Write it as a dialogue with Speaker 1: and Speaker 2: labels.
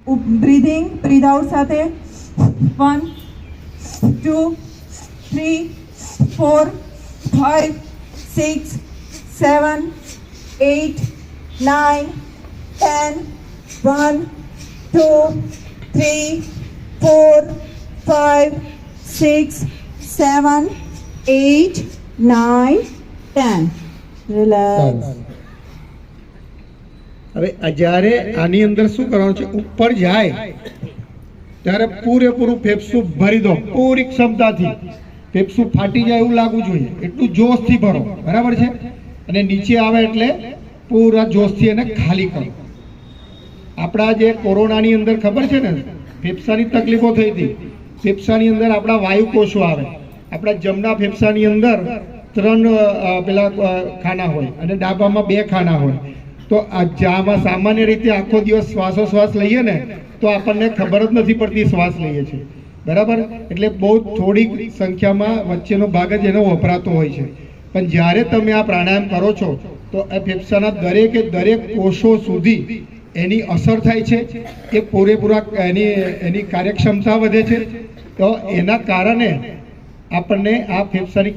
Speaker 1: Breathing, breadth out સાથે 1 2 3 4 5 6 7 8 9 10 1 2 3 4 5 6 7 8 9 10 relax.
Speaker 2: હવે જ્યારે આની અંદર શું કરવાનું છે, ઉપર જાય ત્યારે પૂરેપૂરું ફેફસું ભરી દો, પૂરી ક્ષમતાથી. ફેફસું ફાટી જાય એવું લાગવું જોઈએ એટલું જોશથી ભરો, બરાબર છે. અને નીચે આવે એટલે પૂરા જોશથી એને ખાલી કરો. આપણા જે કોરોનાની અંદર ખબર છે ને, ફેફસાની તકલીફો થઈ હતી. ફેફસાની અંદર આપણા વાયુકોષો આવે. આપણા જમણા ફેફસાની અંદર 3 પેલા ખાના હોય અને ડાબામાં 2 ખાના હોય. તો આમાં સામાન્ય રીતે આખો દિવસ શ્વાસોશ્વાસ લઈએ ને તો આપણને ખબર જ નથી પડતી શ્વાસ લઈએ છીએ, બરાબર. એટલે બહુ થોડીક સંખ્યામાં વચ્ચેનો ભાગ જ એનો વપરાતો હોય છે. પણ જ્યારે તમે આ પ્રાણાયામ કરો છો તો આ ફેફસાના દરેક કોષો સુધી એની અસર થાય છે. એ પૂરેપૂરા એની કાર્યક્ષમતા વધે છે. તો એના કારણે આપણને આ ફેફસાની